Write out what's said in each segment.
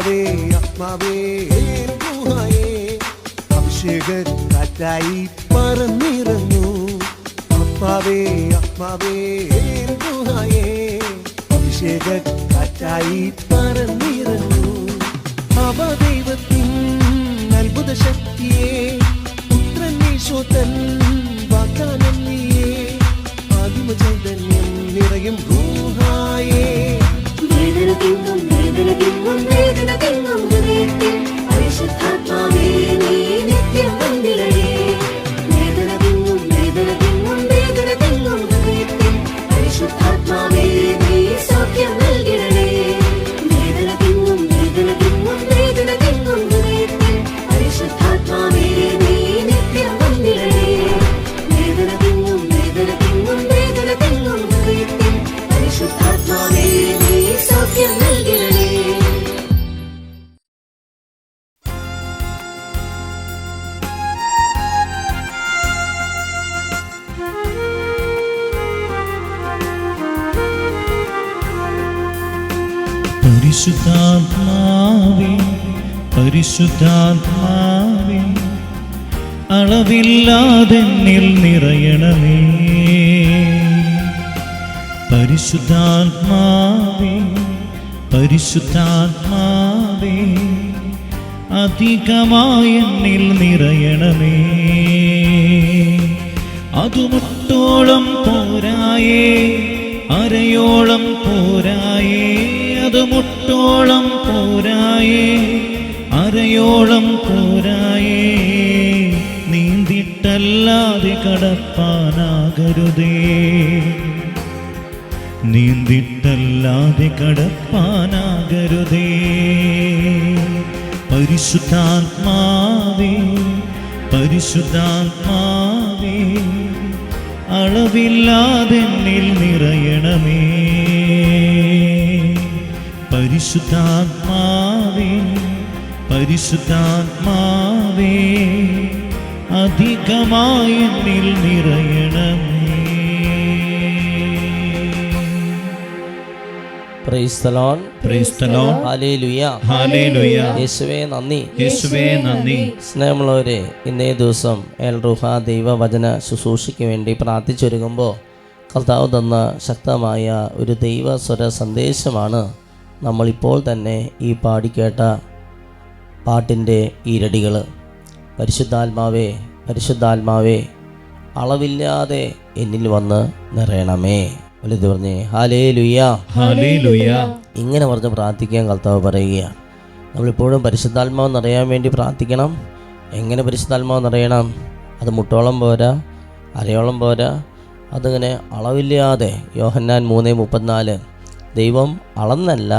ആത്മാവേ ആത്മാവേ ഗുഹായേ അഭിഷേക കാറ്റായി പറന്നിറങ്ങൂ. ആത്മാവേ ആത്മാവേ ഗുഹായേ അഭിഷേക കാറ്റായി പറന്നിറങ്ങൂ. അവദൈവത്തിൻ അത്ഭുത ശക്തിയെ പുത്രൻ യേശുതൻ വാഗ്ദാനം നീയേ. ആദിമ ചൈതന്യം നിറയും ഗുഹായേ. വേദന തിങ്ങും ഹൃദയത്തിൽ പരിശുദ്ധാത്മാവേ നീ നിത്യം വന്നിടണേ. വേദന തിങ്ങും ഹൃദയത്തിൽ പരിശുദ്ധാത്മാവേ നീ സൗഖ്യം നൽകിടണേ. വേദന തിങ്ങും ഹൃദയത്തിൽ പരിശുദ്ധാത്മാവേ നീ നിത്യം വന്നിടണേ. വേദന തിങ്ങും ഹൃദയത്തിൽ പരിശുദ്ധാത്മാവേ നീ സൗഖ്യം നൽകിടണേ. പരിശുദ്ധാത്മാവേ പരിശുദ്ധാത്മാവേ അളവില്ലാതെന്നിൽ നിറയണമേ. പരിശുദ്ധാത്മാവേ പരിശുദ്ധാത്മാവേ അധികമായെന്നിൽ നിറയണമേ. അതുമുട്ടോളം പോരായേ, അരയോളം പോരായേ. അതുമുട്ടോളം പോരായേ, അരയോളം പോരായേ. നീന്തിട്ടല്ലാതെ കടപ്പാനാകരുതേ, നീന്തിട്ടല്ലാതെ കടപ്പാനാകരുതേ. പരിശുദ്ധാത്മാവേ പരിശുദ്ധാത്മാവേ അളവില്ലാതെന്നിൽ നിറയണമേ. പരിശുദ്ധാത്മാവേ പരിശുദ്ധാത്മാവേ അധികമായെന്നിൽ നിറയണമേ. Praise the Lord, praise the Lord, hallelujah, hallelujah. യേശുവേ നന്ദി, യേശുവേ നന്ദി. സ്നേഹമുള്ളവരെ, ഇന്നേ ദിവസം എൽ റുഹ ദൈവവചന ശുശ്രൂഷയ്ക്ക് വേണ്ടി പ്രാർത്ഥിച്ചൊരുങ്ങുമ്പോൾ കർത്താവ് തന്ന ശക്തമായ ഒരു ദൈവസ്വര സന്ദേശമാണ് നമ്മളിപ്പോൾ തന്നെ ഈ പാടിക്കേട്ട പാട്ടിൻ്റെ ഈരടികൾ. പരിശുദ്ധാത്മാവേ പരിശുദ്ധാത്മാവേ അളവില്ലാതെ എന്നിൽ വന്ന് നിറയണമേ. വലുത് പറഞ്ഞേ ഹല്ലേലൂയ, ഹല്ലേലൂയ. ഇങ്ങനെ പറഞ്ഞ് പ്രാർത്ഥിക്കാൻ കർത്താവ് പറയുകയാണ്. നമ്മളിപ്പോഴും പരിശുദ്ധാത്മാവ് നിറയാൻ വേണ്ടി പ്രാർത്ഥിക്കണം. എങ്ങനെ പരിശുദ്ധാത്മാവ് നിറയണം? അത് മുട്ടോളം പോരാ, അരയോളം പോരാ, അതിങ്ങനെ അളവില്ലാതെ. യോഹന്നാൻ 3:34 ദൈവം അളന്നല്ല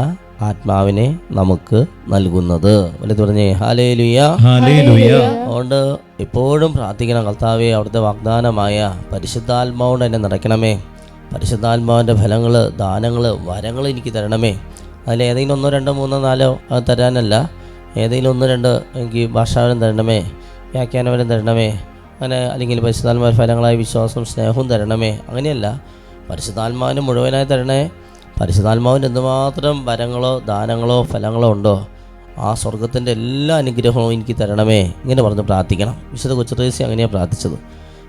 ആത്മാവിനെ നമുക്ക് നൽകുന്നത്. വലുത് പറഞ്ഞേ ഹല്ലേലൂയ, ഹല്ലേലൂയ. അതുകൊണ്ട് എപ്പോഴും പ്രാർത്ഥിക്കണം, കർത്താവേ അവിടുത്തെ വാഗ്ദാനമായ പരിശുദ്ധാത്മാവോട് എന്നെ നിറയ്ക്കണമേ. പരിശുദ്ധാത്മാവിൻ്റെ ഫലങ്ങൾ, ദാനങ്ങൾ, വരങ്ങൾ എനിക്ക് തരണമേ. അതിൽ ഏതെങ്കിലും 1, 2, 3, 4 തരാനല്ല, ഏതെങ്കിലും 1, 2 എനിക്ക് ഭാഷാവരം തരണമേ, വ്യാഖ്യാനവരം തരണമേ, അങ്ങനെ അല്ലെങ്കിൽ പരിശുദ്ധാത്മാവിൻ്റെ ഫലങ്ങളായ വിശ്വാസം, സ്നേഹവും തരണമേ. അങ്ങനെയല്ല, പരിശുദ്ധാത്മാവിന് മുഴുവനായി തരണേ. പരിശുദ്ധാത്മാവിന് എന്തുമാത്രം വരങ്ങളോ ദാനങ്ങളോ ഫലങ്ങളോ ഉണ്ടോ ആ സ്വർഗത്തിൻ്റെ എല്ലാ അനുഗ്രഹവും എനിക്ക് തരണമേ. ഇങ്ങനെ പറഞ്ഞ് പ്രാർത്ഥിക്കണം. വിശുദ്ധ കൊച്ചുത്രേസ്യ അങ്ങനെയാണ് പ്രാർത്ഥിച്ചത്.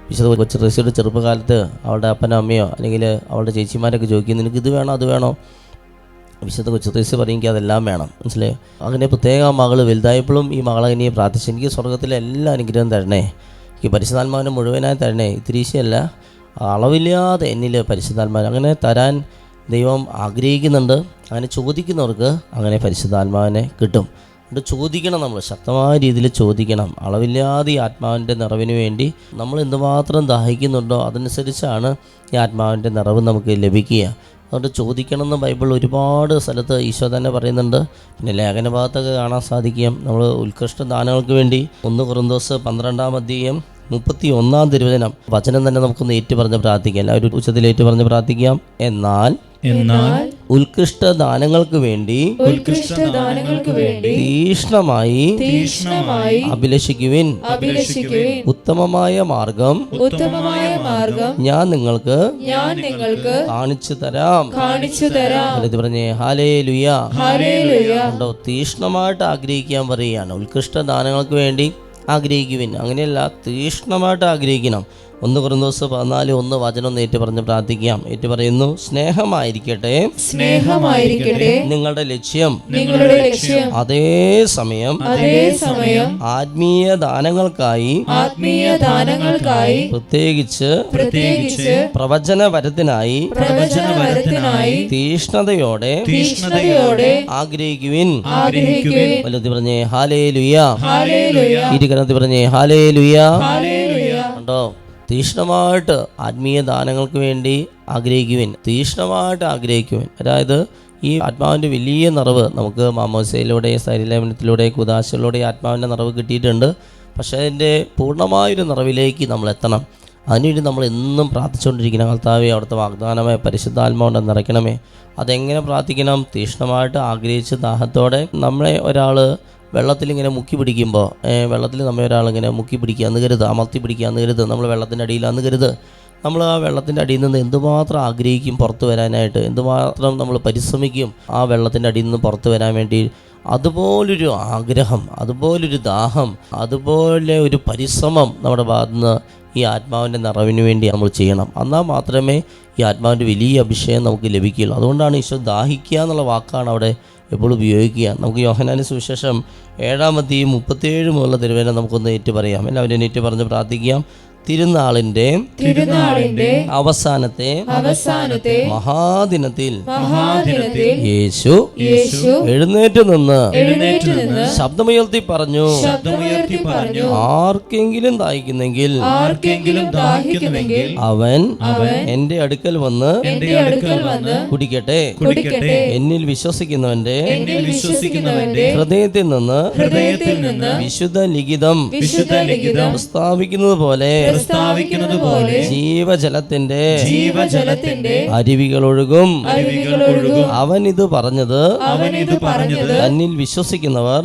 വിശുദ്ധ കൊച്ചുത്രേസ്യയുടെ ചെറുപ്പകാലത്ത് അവളുടെ അപ്പനോ അമ്മയോ അല്ലെങ്കിൽ അവളുടെ ചേച്ചിമാരൊക്കെ ചോദിക്കുന്നു, നിനക്ക് ഇത് വേണോ അത് വേണോ? വിശുദ്ധ കൊച്ചുത്രേസ്യ പറയും, എനിക്ക് അതെല്ലാം വേണം. മനസ്സിലായോ? അങ്ങനെ പ്രത്യേക മകൾ വലുതായപ്പോഴും ഈ മകളെ പ്രാർത്ഥിച്ചു, എനിക്ക് സ്വർഗത്തിലെ എല്ലാ അനുഗ്രഹം തരണേ, എനിക്ക് പരിശുദ്ധാത്മാവിനെ മുഴുവനായി തരണേ, ഇത്തിരീശയല്ല അളവില്ലാതെ എന്നിൽ പരിശുദ്ധാത്മാവ്. അങ്ങനെ തരാൻ ദൈവം ആഗ്രഹിക്കുന്നുണ്ട്. അങ്ങനെ ചോദിക്കുന്നവർക്ക് അങ്ങനെ പരിശുദ്ധാത്മാവിനെ കിട്ടും. അതുകൊണ്ട് ചോദിക്കണം, നമ്മൾ ശക്തമായ രീതിയിൽ ചോദിക്കണം. അളവില്ലാതെ ഈ ആത്മാവിൻ്റെ നിറവിന് വേണ്ടി നമ്മൾ എന്തുമാത്രം ദാഹിക്കുന്നുണ്ടോ അതനുസരിച്ചാണ് ഈ ആത്മാവിൻ്റെ നിറവ് നമുക്ക് ലഭിക്കുക. അതുകൊണ്ട് ചോദിക്കണമെന്ന് ബൈബിൾ ഒരുപാട് സ്ഥലത്ത് ഈശോ തന്നെ പറയുന്നുണ്ട്. പിന്നെ ലേഖന ഭാഗത്തൊക്കെ കാണാൻ സാധിക്കും. നമ്മൾ ഉത്കൃഷ്ട ദാനങ്ങൾക്ക് വേണ്ടി 1 കൊരിന്തോസ് 12:31 വചനം തന്നെ നമുക്കൊന്ന് ഏറ്റു പറഞ്ഞ് പ്രാർത്ഥിക്കാം. എല്ലാവരും ഉച്ചത്തിൽ ഏറ്റു പറഞ്ഞ് പ്രാർത്ഥിക്കാം. എന്നാൽ ഉത്കൃഷ്ട ദാനങ്ങൾക്ക് വേണ്ടി തീക്ഷ്ണമായി അഭിലഷിക്കുവിൻ. ഉത്തമമായ മാർഗം ഞാൻ നിങ്ങൾക്ക് കാണിച്ചു തരാം. പറഞ്ഞേ ഹല്ലേലൂയ. കണ്ടോ, തീക്ഷ്ണമായിട്ട് ആഗ്രഹിക്കാൻ പറയുകയാണ്. ഉത്കൃഷ്ട ദാനങ്ങൾക്ക് വേണ്ടി ആഗ്രഹിക്കുവിൻ. അങ്ങനെയല്ല, തീക്ഷ്ണമായിട്ട് ആഗ്രഹിക്കണം. 1 കൊരിന്ത്യർ 14:1 വചനം ഏറ്റു പറഞ്ഞ് പ്രാർത്ഥിക്കാം. ഏറ്റു പറയുന്നു, സ്നേഹമായിരിക്കട്ടെ നിങ്ങളുടെ ലക്ഷ്യം. അതേസമയം ആത്മീയ ദാനങ്ങൾക്കായി പ്രത്യേകിച്ച് പ്രവചനപരത്തിനായി തീക്ഷ്ണതയോടെ ആഗ്രഹിക്കുവിൻ. വലുതി പറഞ്ഞേ ഹല്ലേലൂയ. ഇരുകരത്തി പറഞ്ഞേ ഹല്ലേലൂയ. കണ്ടോ, തീക്ഷ്ണമായിട്ട് ആത്മീയ ദാനങ്ങൾക്ക് വേണ്ടി ആഗ്രഹിക്കുവിൻ. തീക്ഷ്ണമായിട്ട് ആഗ്രഹിക്കുവിൻ. അതായത് ഈ ആത്മാവിൻ്റെ വലിയ നിറവ് നമുക്ക് മാമോസയിലൂടെ, ശരീരലേപനത്തിലൂടെ, കുദാശയിലൂടെ ആത്മാവിൻ്റെ നിറവ് കിട്ടിയിട്ടുണ്ട്. പക്ഷേ അതിൻ്റെ പൂർണ്ണമായൊരു നിറവിലേക്ക് നമ്മൾ എത്തണം. അതിനുവേണ്ടി നമ്മൾ എന്നും പ്രാർത്ഥിച്ചുകൊണ്ടിരിക്കണം. കർത്താവേ, അവിടുത്തെ വാഗ്ദാനമായ പരിശുദ്ധാത്മാവിനെ നിറയ്ക്കണമേ. അതെങ്ങനെ പ്രാർത്ഥിക്കണം? തീക്ഷ്ണമായിട്ട് ആഗ്രഹിച്ച് ദാഹത്തോടെ. നമ്മളെ ഒരാൾ വെള്ളത്തിലിങ്ങനെ മുക്കി പിടിക്കുമ്പോൾ, വെള്ളത്തിൽ നമ്മെ ഒരാളിങ്ങനെ മുക്കി പിടിക്കുകയെന്ന് കരുത്, അമർത്തി പിടിക്കുകയെന്ന് കരുത്, നമ്മൾ വെള്ളത്തിൻ്റെ അടിയിലാന്ന് കരുത്. നമ്മൾ ആ വെള്ളത്തിൻ്റെ അടിയിൽ നിന്ന് എന്തുമാത്രം ആഗ്രഹിക്കും പുറത്ത് വരാനായിട്ട്, എന്തുമാത്രം നമ്മൾ പരിശ്രമിക്കും ആ വെള്ളത്തിൻ്റെ അടിയിൽ നിന്ന് പുറത്ത് വരാൻ വേണ്ടി. അതുപോലൊരു ആഗ്രഹം, അതുപോലൊരു ദാഹം, അതുപോലെ ഒരു പരിശ്രമം നമ്മുടെ ഭാഗത്തു നിന്ന് ഈ ആത്മാവിൻ്റെ നിറവിന് വേണ്ടി നമ്മൾ ചെയ്യണം. എന്നാൽ മാത്രമേ ഈ ആത്മാവിൻ്റെ വലിയ അഭിഷേകം നമുക്ക് ലഭിക്കുകയുള്ളൂ. അതുകൊണ്ടാണ് ഈശോ ദാഹിക്കുക എന്നുള്ള വാക്കാണ് അവിടെ എപ്പോഴും ഉപയോഗിക്കുക. നമുക്ക് യോഹന്നാന്റെ സുവിശേഷം 7:37 മുതലുള്ള തിരുവചനം നമുക്കൊന്ന് ഏറ്റു പറയാം. എല്ലാവരും ഏറ്റു പറഞ്ഞ് പ്രാർത്ഥിക്കാം. തിരുനാളിന്റെ അവസാനത്തെ മഹാദിനത്തിൽ യേശു എഴുന്നേറ്റ് നിന്ന് ശബ്ദമുയർത്തി പറഞ്ഞു, ആർക്കെങ്കിലും ദാഹിക്കുന്നെങ്കിൽ അവൻ എന്റെ അടുക്കൽ വന്ന് കുടിക്കട്ടെ. എന്നിൽ വിശ്വസിക്കുന്നവന്റെ ഹൃദയത്തിൽ നിന്ന് വിശുദ്ധ ലിഖിതം പ്രസ്താവിക്കുന്നത് പോലെ ജീവജലത്തിന്റെ അരുവികൾ ഒഴുകും. അവൻ ഇത് പറഞ്ഞത് തന്നിൽ വിശ്വസിക്കുന്നവർ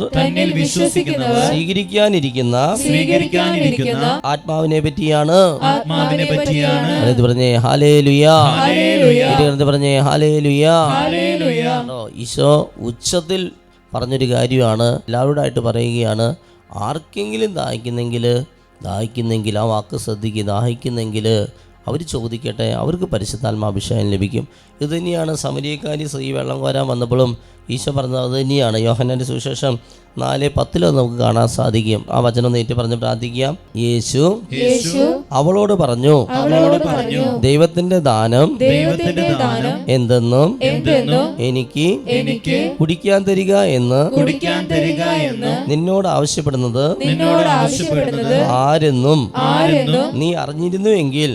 സ്വീകരിക്കാനിരിക്കുന്ന ആത്മാവിനെ പറ്റിയാണ്. പറഞ്ഞേ ഹല്ലേലൂയ. പറഞ്ഞേ ഹല്ലേലൂയ. ഈശോ ഉച്ചത്തിൽ പറഞ്ഞൊരു കാര്യമാണ്, എല്ലാവരോടായിട്ട് പറയുകയാണ്. ആർക്കെങ്കിലും ദാഹിക്കുന്നെങ്കിൽ ആ വാക്ക് ശ്രദ്ധിക്കുക. ദാഹിക്കുന്നെങ്കിൽ അവർ ചോദിക്കട്ടെ, അവർക്ക് പരിശുദ്ധാത്മാഭിഷേകം ലഭിക്കും. ഇത് തന്നെയാണ് സമരിയക്കാരി സ്ത്രീ വെള്ളം കോരാൻ വന്നപ്പോഴും ഈശോ പറഞ്ഞത്. അത് തന്നെയാണ് യോഹന്നാന്റെ സുവിശേഷം 4:10 നമുക്ക് കാണാൻ സാധിക്കും. ആ വചനം നേരിട്ട് പറഞ്ഞ് പ്രാർത്ഥിക്കാം. യേശു അവളോട് പറഞ്ഞു, ദൈവത്തിന്റെ ദാനം എന്തെന്നും എനിക്ക് കുടിക്കാൻ തരിക എന്ന് നിന്നോട് ആവശ്യപ്പെടുന്നത് ആരെന്നും നീ അറിഞ്ഞിരുന്നുവെങ്കിൽ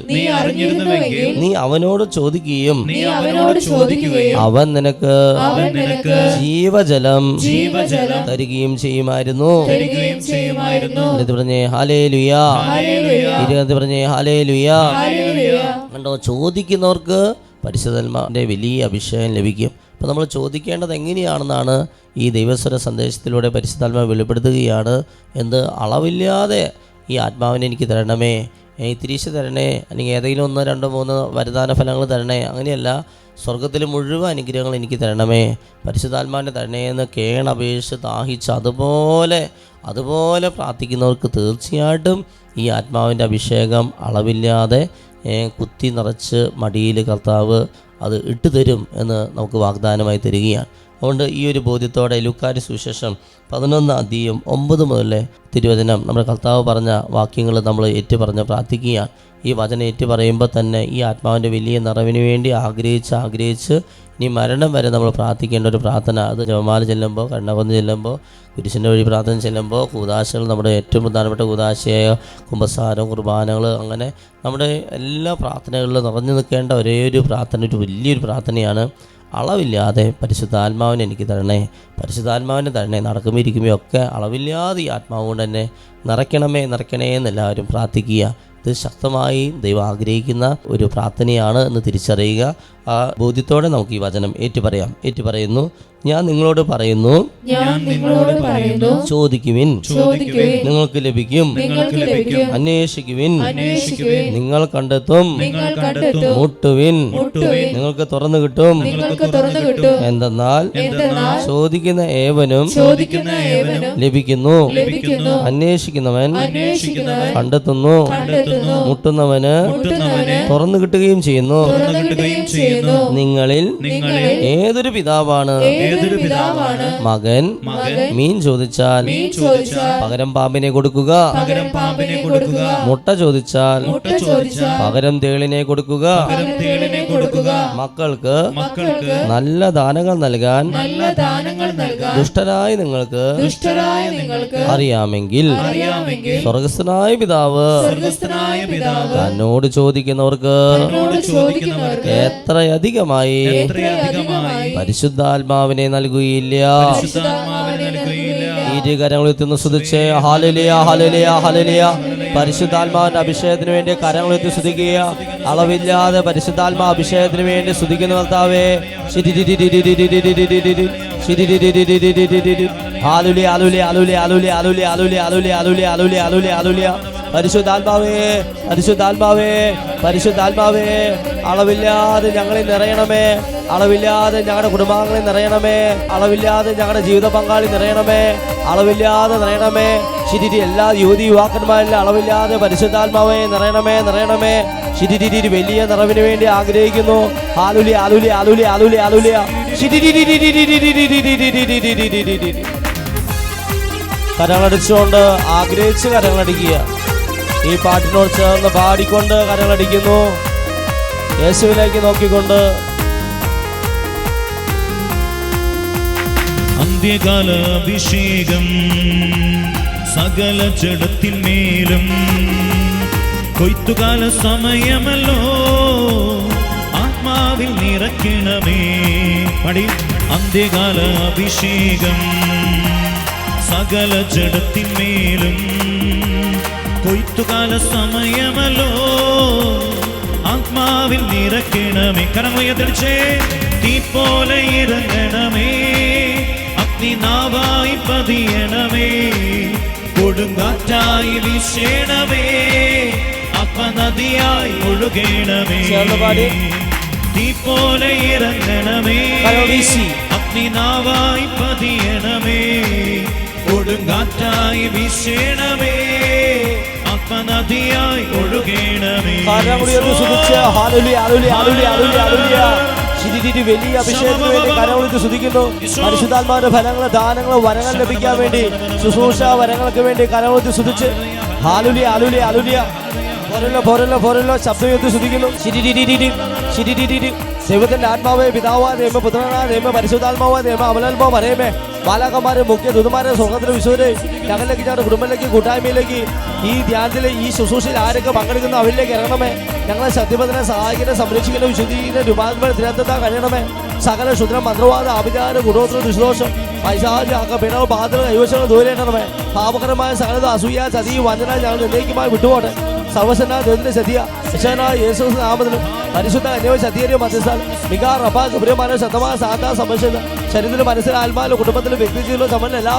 നീ അവനോട് ചോദിക്കുകയും അവൻ നിനക്ക് ജീവജലം തരികയും ചെയ്യുമായിരുന്നു. പറഞ്ഞേ ഹല്ലേലൂയ. പറഞ്ഞേ ഹല്ലേലൂയ. കണ്ടോ, ചോദിക്കുന്നവർക്ക് പരിശുദ്ധാത്മാവിന്റെ വലിയ അഭിഷേകം ലഭിക്കും. അപ്പോൾ നമ്മൾ ചോദിക്കേണ്ടത് എങ്ങനെയാണെന്നാണ് ഈ ദൈവസ്വര സന്ദേശത്തിലൂടെ പരിശുദ്ധാത്മാവ് വെളിപ്പെടുത്തുകയാണ്. എന്ത് അളവില്ലാതെ ഈ ആത്മാവിനെ എനിക്ക് തരണമേ, തിരിച്ചു തരണേ, അല്ലെങ്കിൽ ഏതെങ്കിലും 1, 2, 3 വരദാന ഫലങ്ങൾ തരണേ. അങ്ങനെയല്ല, സ്വർഗത്തിൽ മുഴുവൻ അനുഗ്രഹങ്ങൾ എനിക്ക് തരണമേ, പരിശുദ്ധാത്മാവിനെ തരണേ എന്ന് കേണപേക്ഷിച്ച് ദാഹിച്ച് അതുപോലെ പ്രാർത്ഥിക്കുന്നവർക്ക് തീർച്ചയായിട്ടും ഈ ആത്മാവിൻ്റെ അഭിഷേകം അളവില്ലാതെ കുത്തി നിറച്ച് മടിയിൽ കർത്താവ് അത് ഇട്ടുതരും എന്ന് നമുക്ക് വാഗ്ദാനമായി തരികയാണ്. അതുകൊണ്ട് ഈ ഒരു ബോധ്യത്തോടെ ലൂക്കായുടെ സുവിശേഷം 11:9 മുതലേ തിരുവചനം നമ്മുടെ കർത്താവ് പറഞ്ഞ വാക്യങ്ങൾ നമ്മൾ ഏറ്റുപറഞ്ഞ് പ്രാർത്ഥിക്കുകയാണ്. ഈ വചനം ഏറ്റു പറയുമ്പോൾ തന്നെ ഈ ആത്മാവിൻ്റെ വലിയ നിറവിന് വേണ്ടി ആഗ്രഹിച്ച് ഇനി മരണം വരെ നമ്മൾ പ്രാർത്ഥിക്കേണ്ട ഒരു പ്രാർത്ഥന. അത് ജപമാല ചെല്ലുമ്പോൾ, കരുണാകൊന്ത് ചെല്ലുമ്പോൾ, കുരിശിൻ്റെ വഴി പ്രാർത്ഥന ചെല്ലുമ്പോൾ, കൂദാശകൾ, നമ്മുടെ ഏറ്റവും പ്രധാനപ്പെട്ട കൂദാശയായ കുമ്പസാരം, കുർബാനകൾ, അങ്ങനെ നമ്മുടെ എല്ലാ പ്രാർത്ഥനകളിലും നിറഞ്ഞു നിൽക്കേണ്ട ഒരേ ഒരു പ്രാർത്ഥന, ഒരു വലിയൊരു പ്രാർത്ഥനയാണ്. അളവില്ലാതെ പരിശുദ്ധാത്മാവിനെ എനിക്ക് തരണേ, പരിശുദ്ധാത്മാവിനെ തരണേ. നടക്കുമ്പോൾ ഇരിക്കുമ്പോൾ ഒക്കെ അളവില്ലാതെ ഈ ആത്മാവ് കൊണ്ട് തന്നെ നിറയ്ക്കണമേ എന്ന് എല്ലാവരും പ്രാർത്ഥിക്കുക. ഇത് ശക്തമായി ദൈവം ആഗ്രഹിക്കുന്ന ഒരു പ്രാർത്ഥനയാണ് എന്ന് തിരിച്ചറിയുക. ആ ബോധ്യത്തോടെ നമുക്ക് ഈ വചനം ഏറ്റുപറയുന്നു. ഞാൻ നിങ്ങളോട് പറയുന്നു, ചോദിക്കുവിൻ നിങ്ങൾക്ക് ലഭിക്കും, അന്വേഷിക്കുവിൻ നിങ്ങൾ കണ്ടെത്തും, മുട്ടുവിൻ നിങ്ങൾക്ക് തുറന്നു കിട്ടും. എന്തെന്നാൽ ചോദിക്കുന്ന ഏവനും ലഭിക്കുന്നു, അന്വേഷിക്കുന്നവൻ കണ്ടെത്തുന്നു, മുട്ടുന്നവന് തുറന്നു കിട്ടുകയും ചെയ്യുന്നു. നിങ്ങളിൽ ഏതൊരു പിതാവാണ് മകൻ മീൻ ചോദിച്ചാൽ പകരം പാമ്പിനെ കൊടുക്കുക, മുട്ട ചോദിച്ചാൽ പകരം തേളിനെ കൊടുക്കുക? മക്കൾക്ക് നല്ല ദാനങ്ങൾ നൽകാൻ ദുഷ്ടരായ നിങ്ങൾക്ക് അറിയാമെങ്കിൽ സ്വർഗസ്ഥനായ പിതാവ് തന്നോട് ചോദിക്കുന്നവർക്ക് എത്രയധികമായി പരിശുദ്ധാത്മാവിനെ നൽകുകയില്ല. ഇരുകരങ്ങളെത്തുന്ന സ്തുതിച്ച് ഹല്ലേലൂയ ഹല്ലേലൂയ ഹല്ലേലൂയ. പരിശുദ്ധാത്മാവിന്റെ അഭിഷേകത്തിന് വേണ്ടി കരങ്ങളെത്തി സ്തുതിക്കുക. അളവില്ലാതെ പരിശുദ്ധാത്മാ അഭിഷേകത്തിന് വേണ്ടി സ്തുതിക്കുന്ന കർത്താവേ, hallelujah hallelujah hallelujah hallelujah hallelujah hallelujah hallelujah hallelujah hallelujah. പരിശുദ്ധാത്മാവേ പരിശുദ്ധാത്മാവേ പരിശുദ്ധാത്മാവേ, അളവില്ലാതെ ഞങ്ങളിൽ നിറയണമേ, അളവില്ലാതെ ഞങ്ങളുടെ കുടുംബാംഗങ്ങളിൽ നിറയണമേ, അളവില്ലാതെ ഞങ്ങളുടെ ജീവിത പങ്കാളി നിറയണമേ, അളവില്ലാതെ നിറയണമേ. ശിരിരി എല്ലാ യുവതി യുവാക്കന്മാരിൽ അളവില്ലാതെ പരിശുദ്ധാത്മാവേ നിറയണമേ. ശിരിരി വലിയ നിറവിന് വേണ്ടി ആഗ്രഹിക്കുന്നു. Hallelujah hallelujah hallelujah hallelujah hallelujah. കരങ്ങളടിച്ചുകൊണ്ട് ആഗ്രഹിച്ച് കരങ്ങളടിക്കുക. ഈ പാട്ടിനോട് ചേർന്ന് പാടിക്കൊണ്ട് കരങ്ങളടിക്കുന്നു. യേശുവിലേക്ക് നോക്കിക്കൊണ്ട്. അന്ത്യകാല അഭിഷേകം സകല ജഡത്തിന്മേലും, കൊയ്ത്തുകാല സമയമല്ലോ ആത്മാവിൽ നിറയ്ക്കണമേ. പടി. അന്ത്യകാല അഭിഷേകം സകല ജഡത്തിന്മേലും, കൊയ്ത്തുകാല സമയമല്ലോ ആത്മാവിൽ നിറയ്ക്കണമേ. കരമുയർത്തിച്ചേ. തീ പോലെ ഇറങ്ങണമേ, അഗ്നിനാവായി പതിയണമേ, കൊടുങ്കാറ്റായി വീശണമേ, ആത്മനദിയായി ഒഴുകണമേ. തീ പോലെ ഇറങ്ങണമേ, അഗ്നിനാവായി പതിയണമേ, കൊടുങ്കാറ്റായി വീശണമേ, ആത്മനദിയായി ഒഴുകണമേ. വലിയ അഭിഷേകത്തിന് വേണ്ടി കരമുയർത്തി സ്തുതിക്കുന്നു. പരിശുദ്ധാത്മാവിന്റെ ഫലങ്ങൾ, ദാനങ്ങൾ, വരങ്ങൾ ലഭിക്കാൻ വേണ്ടി, ശുശ്രൂഷ വരങ്ങൾക്ക് വേണ്ടി കരമുയർത്തി സ്തുതിച്ച് ഹല്ലേലൂയ ഹല്ലേലൂയ ഹല്ലേലൂയ. പോരല്ലോ ശബ്ദമുയർത്തി സ്തുതിക്കുന്നു. ദൈവത്തിന്റെ ആത്മാവേ, പിതാവായ ദൈവ, പുത്രനായ ദൈവ, പരിശുദ്ധാത്മാവായ ദൈവ, അമലാത്മാവ് അറിയമേ, ബാലകന്മാരെ, മുഖ്യ ദൂതന്മാരെ, സ്വർഗ്ഗത്തിലെ വിശുദ്ധരെ, ഞങ്ങളിലേക്ക്, ഞങ്ങളുടെ കുടുംബത്തിലേക്ക്, കൂട്ടായ്മയിലേക്ക്, ഈ ധ്യാനത്തിൽ, ഈ ശുശ്രൂഷയിൽ ആരൊക്കെ പങ്കെടുക്കുന്ന അവരിലേക്ക് ഇറങ്ങണമേ. ഞങ്ങളെ സത്യപഥനെ സഹായിക്കുന്ന, സംരക്ഷിക്കുന്ന, വിശുദ്ധീകരിക്കുന്ന, രൂപാന്തരമായ ദിനത്തെ കഴിയണമേ. സകല ക്ഷുദ്ര, മന്ത്രവാദ, ആഭിചാര, ഗുണോത്ര, ദുഷ്ദോഷം, പൈശാച, പിണവ്, ബാധകൾ, കൈവശങ്ങൾ ദൂരേണമേ. പാപകരമായ സകലത, അസൂയ, ചതി, വഞ്ചന ഞങ്ങൾ എന്നേക്കുമായി വിട്ടുപോട്ടെ. സർവശനായ ദൈവത്തിന്റെ സത്യ യശനായ യേശു നാമത്തിലും പരിശുദ്ധ അന്യവ സത്യരിയ മധ്യസ്ഥാൻ മികാ റഫ ഗബ്രിയമാനോ ശതമാന സാധാ സംബന്ധിച്ച ശരീരത്തിലും മനസ്സിലും ആത്മാവിലും കുടുംബത്തിലും വ്യക്തിജീവിതത്തിലും സംബന്ധം എല്ലാ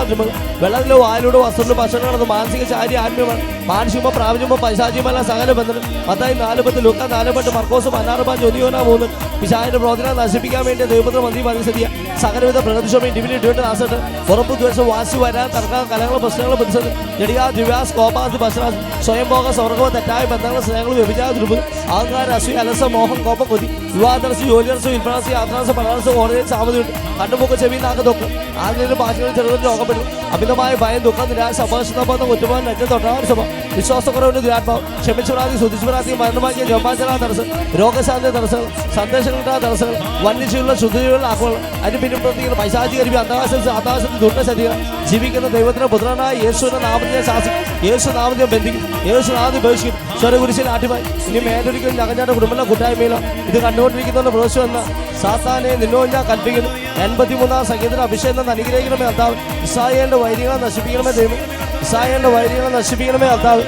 വെള്ളത്തിലോ വായിലൂടെ വസ്തുവിലും ഭക്ഷണങ്ങളും മാനസിക ശാരീരിക ആത്മീയമാണ് മാനുഷികമോ പ്രാപഞ്ചമോ പൈശാചികമല്ല സകല ബന്ധനം. 10:4 ലൂക്ക 4:8 മർക്കോസ് 16:9 പിശാചിന്റെ പ്രവർത്തനം നശിപ്പിക്കാൻ വേണ്ടി ദൈവപുത്ര മന്ത്രി മതിസതിയ സകലവിധ പ്രകൃതിക്ഷോഭയും ഡിവിനിറ്റി നാശത്ത് ഉറപ്പ് ദ്വേഷം വാശി വരാൻ തർക്കം കലങ്ങൾ പ്രശ്നങ്ങൾ പ്രതിസന്ധി ജഡിക ദിവ്യാസ് കോപാസ് ഭക്ഷണ സ്വയംഭോഗ സ്വർഗവും തെറ്റായ ബന്ധങ്ങൾ സ്നേഹങ്ങളും വ്യഭിചാര ദുർബുദ്ധി അഹങ്കാര അസൂയ അലസ മോഹം കോപം കൊതി വിവാദർശം ജോലിയർശം വിൽപ്പനാശം യാത്രാസം പരാമർശം കോടതിയിൽ സാമതിയുണ്ട് കണ്ണുമുക്ക് ചെവി നാക്കതൊക്കെ ആദ്യം ഭാഷകളിൽ ചെറുതിൽ രോഗപ്പെടും അമിതമായ ഭയം ദുഃഖം നിരാശ അപകർഷണബോധം കുറ്റബോധം ലജ്ജ തൊട്ടാസഭ വിശ്വാസക്കുറവിന്റെ ദുരാത്മാവ് ക്ഷമിച്ചുപരാതി സുധിച്ചുപരാതി മരണമാക്കിയ ജന്മാചരണ തടസ്സം രോഗശാന്തി തടസ്സങ്ങൾ സന്ദേശങ്ങളുടെ തടസ്സങ്ങൾ വന്യജീവികളുടെ ശുദ്ധികളുടെ ആക്കുകൾ അതിന് പിന്നിൽ പ്രവർത്തിക്കുന്ന പൈശാചികരിപ്പി അന്താകാശത്തിൽ അന്താകാശത്തിൽ ദുർണ്ണശക്തികൾ ജീവിക്കുന്ന ദൈവത്തിന്റെ പുത്രനായ യേശുവിന്റെ നാമത്തെ ശാസിക്കും യേശു നാമത്തെ ബന്ധിക്കും യേശു നാമത്തെ ഉപേക്ഷിക്കും സ്വരകുരിശിൽ ആട്ടിമായി ഇനി മേലൊരിക്കലും ഞങ്ങളുടെ കുടുംബത്തിലെ കൂട്ടായ്മയിലോ ഇത് കണ്ടുകൊണ്ടിരിക്കുന്ന പ്രവേശം എന്ന സാത്താനെ നിന്നോ ഞാൻ കൽപ്പിക്കുന്നു 83-ാം സംഗീതത്തിന് അഭിഷേകം അനുഗ്രഹിക്കണമേ അർത്താവ് ഇസ്രായേലിന്റെ വൈരികളെ നശിപ്പിക്കണമേ ദൈവം ഇസ്രായേലിന്റെ വൈരികളെ നശിപ്പിക്കണമേ അർത്താവ്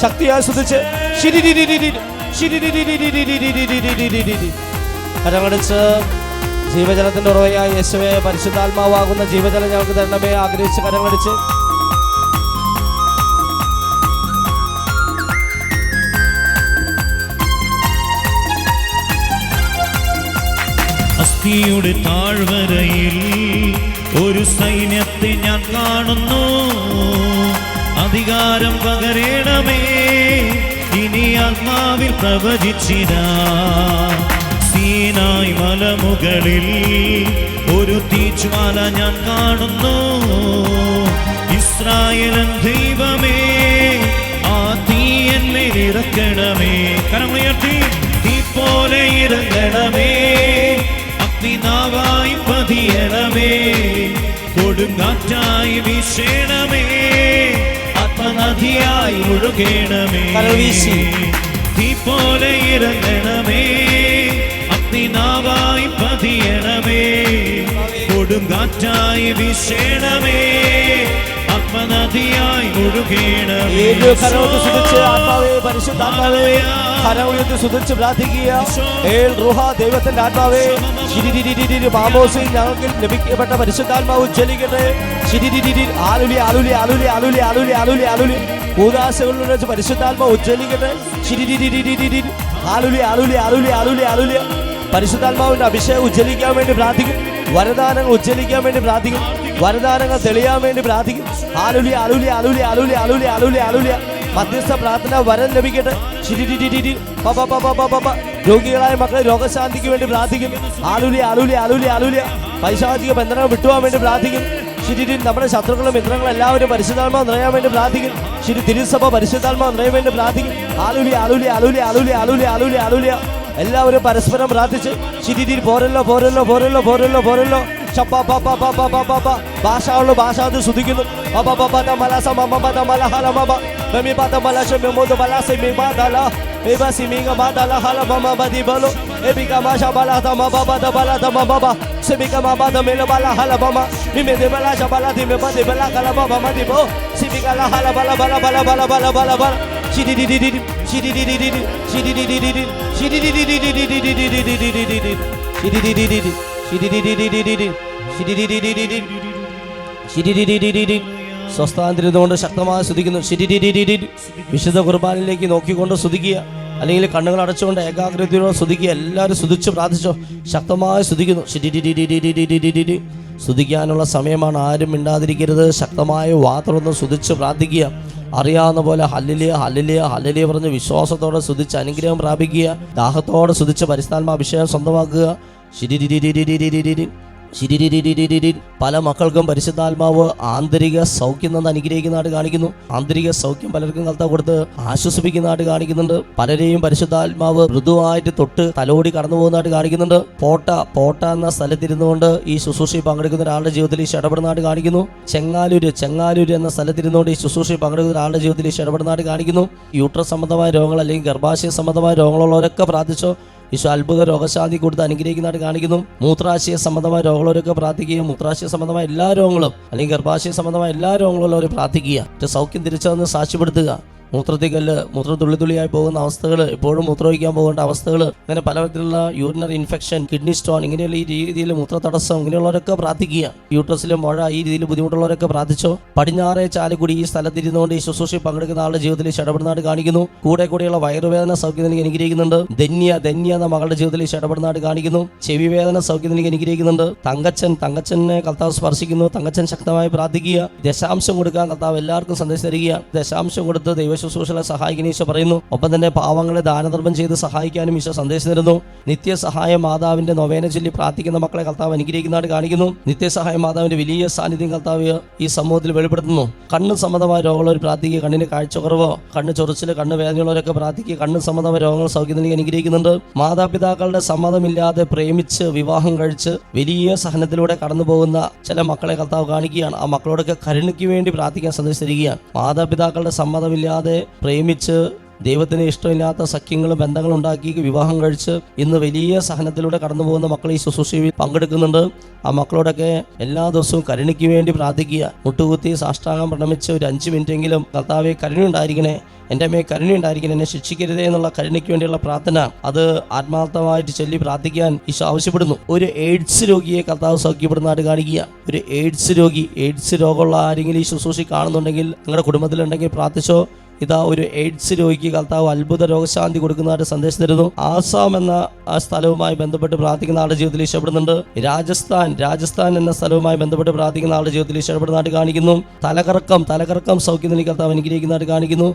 ശക്തിയായി സ്തുതിച്ച് കരമടിച്ച് ജീവജലത്തിന്റെ ഉറവയായ യേശുവേ, പരിശുദ്ധാത്മാവാകുന്ന ജീവജലം ഞങ്ങൾക്ക് തരണമേ. ആഗ്രഹിച്ച് കരമടിച്ച് അസ്ഥിയുടെ താഴ്വരയിൽ ഒരു സൈന്യത്തെ ഞാൻ കാണുന്നു. അധികാരം പകരണമേ, ഇനി ആത്മാവിൽ പ്രവചിച്ചിടാ. സീനായ് മലമുകളിൽ ഒരു തീജ്വാല ഞാൻ കാണുന്നു. ഇസ്രായേലൻ ദൈവമേ, ആ തീ എന്മേൽ ഇറക്കണമേ. കരമുയർത്തി തീ പോലെ ഇറങ്ങണമേ, അഗ്നിനാവായി പതിയണമേ, കൊടുങ്കാറ്റായി വീശണമേ, ആത്മനദിയായി ഒഴുകണമേ. തീ പോലെ ഇറങ്ങണമേ, അഗ്നിനാവായി പതിയണമേ, കൊടുങ്കാറ്റായി വീശണമേ, ആത്മനദിയായി ഒഴുകണമേ. പരിശുദ്ധാത്മാവേ, കരം ഉയർത്തി സ്തുതിച്ച് പ്രാർത്ഥിക്കുക. ദൈവത്തിന്റെ ആത്മാവേ, പാമോസിൽ ഞങ്ങൾക്ക് ലഭിക്കപ്പെട്ട പരിശുദ്ധാത്മാവ് ഉജ്ജ്വലിക്കട്ടെ. ഭൂദാശകളിൽ വെച്ച് പരിശുദ്ധാത്മാവ് ഉജ്ജ്വലിക്കട്ടെ. പരിശുദ്ധാത്മാവിന്റെ അഭിഷേകം ഉജ്ജ്വലിക്കാൻ വേണ്ടി പ്രാർത്ഥിക്കും. വരദാനങ്ങൾ ഉജ്ജ്വലിക്കാൻ വേണ്ടി പ്രാർത്ഥിക്കും. വരദാനങ്ങൾ തെളിയാൻ വേണ്ടി പ്രാർത്ഥിക്കും. മധ്യസ്ഥ പ്രാർത്ഥന വരം ലഭിക്കട്ടെ. രോഗികളായ മക്കളെ രോഗശാന്തിക്ക് വേണ്ടി പ്രാർത്ഥിക്കും. പൈശാചിക ബന്ധനങ്ങൾ വിട്ടുപോകാൻ വേണ്ടി പ്രാർത്ഥിക്കും. നമ്മുടെ ശത്രുക്കളും മിത്രങ്ങളും എല്ലാവരും പരിശുദ്ധാത്മാവ് നിറയാൻ വേണ്ടി പ്രാർത്ഥിക്കും. തിരുസഭ പരിശുദ്ധാത്മാവ് നിറയാൻ വേണ്ടി പ്രാർത്ഥിക്കും. എല്ലാവരും പരസ്പരം പ്രാർത്ഥിച്ച് പോരല്ലോ പോരല്ലോ പോരല്ലോ പോരല്ലോ പോരല്ലോ. ഭാഷയുള്ള ഭാഷ അത് ശ്രുതിക്കുന്നു. സ്വസ്ഥാന്തരതുകൊണ്ട് ശക്തമായി സ്തുതിക്കുന്നു. വിശുദ്ധ കുർബാനിലേക്ക് നോക്കിക്കൊണ്ട് സ്തുതിക്കുക, അല്ലെങ്കിൽ കണ്ണുകൾ അടച്ചുകൊണ്ട് ഏകാഗ്രതയോടെ സ്തുതിക്കുക. എല്ലാവരും സ്തുതിച്ച് പ്രാർത്ഥിച്ചോ, ശക്തമായി സ്തുതിക്കുന്നു. സ്തുതിക്കാനുള്ള സമയമാണ്, ആരും മിണ്ടാതിരിക്കരുത്. ശക്തമായ വാ തുറന്ന് സ്തുതിച്ച് പ്രാർത്ഥിക്കുക. അറിയാവുന്ന പോലെ ഹല്ലേലൂയ ഹല്ലേലൂയ ഹല്ലേലൂയ പറഞ്ഞ് വിശ്വാസത്തോടെ സ്തുതിച്ച് അനുഗ്രഹം പ്രാപിക്കുക. ദാഹത്തോടെ സ്തുതിച്ച് പരിശുദ്ധാത്മാ അഭിഷേകം സ്വന്തമാക്കുക. പല മക്കൾക്കും പരിശുദ്ധാത്മാവ് ആന്തരിക സൗഖ്യം നിന്ന് അനുഗ്രഹിക്കുന്നതായിട്ട് കാണിക്കുന്നു. ആന്തരിക സൗഖ്യം പലർക്കും കർത്താവ് കൊടുത്ത് ആശ്വസിപ്പിക്കുന്നതായിട്ട് കാണിക്കുന്നുണ്ട്. പലരെയും പരിശുദ്ധാത്മാവ് മൃദുവായിട്ട് തൊട്ട് തലോടി കടന്നു പോകുന്നതായിട്ട് കാണിക്കുന്നുണ്ട്. പോട്ട എന്ന സ്ഥലത്തിരുന്നുകൊണ്ട് ഈ ശുശ്രൂഷയിൽ പങ്കെടുക്കുന്ന ഒരാളുടെ ജീവിതത്തിൽ ഈ ഇടപെടുന്നതായിട്ട് കാണിക്കുന്നു. ചെങ്ങാലൂര് എന്ന സ്ഥലത്തിരുന്നുകൊണ്ട് ഈ ശുശ്രൂഷയിൽ പങ്കെടുക്കുന്ന ഒരാളുടെ ജീവിതത്തിൽ ഈ ഇടപെടുന്നതായിട്ട് കാണിക്കുന്നു. യൂട്രസ് സംബന്ധമായ രോഗങ്ങൾ അല്ലെങ്കിൽ ഗർഭാശയ സംബന്ധമായ രോഗങ്ങളുള്ളവരൊക്കെ പ്രാർത്ഥിച്ചോ, ഈശോ അത്ഭുത രോഗശാന്തി കൊടുത്ത് അനുഗ്രഹിക്കുന്നതായിട്ട് കാണിക്കുന്നു. മൂത്രാശയ സംബന്ധമായ രോഗങ്ങളവരൊക്കെ പ്രാർത്ഥിക്കുക. മൂത്രാശയ സംബന്ധമായ എല്ലാ രോഗങ്ങളും അല്ലെങ്കിൽ ഗർഭാശയ സംബന്ധമായ എല്ലാ രോഗങ്ങളുള്ളവർ പ്രാർത്ഥിക്കുക. സൗഖ്യം തിരിച്ചതെന്ന് സാക്ഷ്യപ്പെടുത്തുക. മൂത്രത്തിക്കല്ല്, മൂത്രം തുള്ളിയായി പോകുന്ന അവസ്ഥകൾ, എപ്പോഴും മൂത്രമൊഴിക്കാൻ പോകേണ്ട അവസ്ഥകൾ, അങ്ങനെ പലതരത്തിലുള്ള യൂറിനറി ഇൻഫെക്ഷൻ, കിഡ്നി സ്റ്റോൺ, ഇങ്ങനെയുള്ള ഈ രീതിയിൽ മൂത്ര തടസ്സം, ഇങ്ങനെയുള്ളവരൊക്കെ പ്രാർത്ഥിക്കുക. യൂട്രസിലെ മുഴ, ഈ രീതിയിൽ ബുദ്ധിമുട്ടുള്ളവരൊക്കെ പ്രാർത്ഥിച്ചോ. പടിഞ്ഞാറേ ചാലക്കുടി ഈ സ്ഥലത്തിരുന്നുകൊണ്ട് ഈ ശുശ്രൂഷയിൽ പങ്കെടുക്കുന്ന ആളുടെ ജീവിതത്തിൽ ഇടപെടുന്നതായിട്ട് കാണിക്കുന്നു. കൂടെയുള്ള വയറുവേദന സൗഖ്യം എനിക്ക് അനുഗ്രഹിക്കുന്നുണ്ട്. ധന്യ എന്ന മകളുടെ ജീവിതത്തിൽ ഇടപെടുന്നതായിട്ട് കാണിക്കുന്നു. ചെവി വേദന സൗഖ്യം എനിക്ക് അനുഗ്രഹിക്കുന്നുണ്ട്. തങ്കച്ചനെ കർത്താവ് സ്പർശിക്കുന്നു. തങ്കച്ചൻ ശക്തമായി പ്രാർത്ഥിക്കുക. ദശാംശം കൊടുക്കാൻ കർത്താവ് എല്ലാവർക്കും സന്ദേശം തരിക. ദശാംശം കൊടുത്ത് ദൈവ ശുശ്രൂഷകളെ സഹായിക്കാൻ ഈശോ പറയുന്നു. ഒപ്പം തന്നെ പാവങ്ങളെ ദാനധർമ്മം ചെയ്ത് സഹായിക്കാനും ഈശോ സന്ദേശം തരുന്നു. നിത്യസഹായ മാതാവിന്റെ നൊവേന ചൊല്ലി പ്രാർത്ഥിക്കുന്ന മക്കളെ കർത്താവ് അനുഗ്രഹിക്കുന്നതായിട്ട് കാണിക്കുന്നു. നിത്യസഹായ മാതാവിന്റെ വലിയ സാന്നിധ്യം കർത്താവ് ഈ സമൂഹത്തിൽ വെളിപ്പെടുത്തുന്നു. കണ്ണ് സംബന്ധമായ രോഗമുള്ളവർ പ്രാർത്ഥിക്കുക. കണ്ണിന് കാഴ്ചക്കുറവോ, കണ്ണ് ചൊറിച്ചില്, കണ്ണ് വേദനയുള്ളവരൊക്കെ പ്രാർത്ഥിക്കുക. കണ്ണ് സംബന്ധമായ രോഗങ്ങൾ സൗഖ്യത്തിന് അനുഗ്രഹിക്കുന്നുണ്ട്. മാതാപിതാക്കളുടെ സമ്മതമില്ലാതെ പ്രേമിച്ച് വിവാഹം കഴിച്ച് വലിയ സഹനത്തിലൂടെ കടന്നു പോകുന്ന ചില മക്കളെ കർത്താവ് കാണിക്കുകയാണ്. ആ മക്കളോടൊക്കെ കരുണയ്ക്ക് വേണ്ടി പ്രാർത്ഥിക്കാൻ സന്ദേശിച്ചിരിക്കുകയാണ്. മാതാപിതാക്കളുടെ സമ്മതമില്ലാതെ പ്രേമിച്ച് ദൈവത്തിന് ഇഷ്ടമില്ലാത്ത സഖ്യങ്ങളും ബന്ധങ്ങളും ഉണ്ടാക്കി വിവാഹം കഴിച്ച് ഇന്ന് വലിയ സഹനത്തിലൂടെ കടന്നു പോകുന്ന മക്കൾ ഈ ശുശ്രൂഷയിൽ പങ്കെടുക്കുന്നുണ്ട്. ആ മക്കളോടൊക്കെ എല്ലാ ദിവസവും കരുണയ്ക്ക് വേണ്ടി പ്രാർത്ഥിക്കുക. മുട്ടുകുത്തി സാഷ്ടാംഗം പ്രണമിച്ച് ഒരു 5 മിനിറ്റെങ്കിലും കർത്താവെ കരുണയുണ്ടായിരിക്കണേ, എൻ്റെ അമ്മയെ കരുണയുണ്ടായിരിക്കണേ, എന്നെ ശിക്ഷിക്കരുതേ എന്നുള്ള കരുണയ്ക്ക് വേണ്ടിയുള്ള പ്രാർത്ഥന അത് ആത്മാർത്ഥമായിട്ട് ചൊല്ലി പ്രാർത്ഥിക്കാൻ ഈശോ ആവശ്യപ്പെടുന്നു. ഒരു എയ്ഡ്സ് രോഗിയെ കർത്താവ് സൗഖ്യപ്പെടുന്നതായിട്ട് കാണിക്കുക. ഒരു എയ്ഡ്സ് രോഗി, എയ്ഡ്സ് രോഗമുള്ള ആരെങ്കിലും ഈ ശുശ്രൂഷ കാണുന്നുണ്ടെങ്കിൽ, നിങ്ങളുടെ കുടുംബത്തിലുണ്ടെങ്കിൽ പ്രാർത്ഥിച്ചോ. ഇതാ ഒരു എയ്ഡ്സ് രോഗിക്ക് കർത്താവ് അത്ഭുത രോഗശാന്തി കൊടുക്കുന്നതായിട്ട് സന്ദേശം തരുന്നു. ആസാം എന്ന ആ സ്ഥലവുമായി ബന്ധപ്പെട്ട് പ്രാർത്ഥിക്കുന്ന ആളുടെ ജീവിതത്തിൽ ഇഷ്ടപ്പെടുന്നുണ്ട്. രാജസ്ഥാൻ എന്ന സ്ഥലവുമായി ബന്ധപ്പെട്ട് പ്രാർത്ഥിക്കുന്ന ആളുടെ ജീവിതത്തിൽ ഇഷ്ടപ്പെടുന്നതായിട്ട് കാണിക്കുന്നു. തലകറക്കം സൗഖ്യം നൽകി കർത്താവ് അനുഗ്രഹിക്കുന്നതായിട്ട് കാണിക്കുന്നു.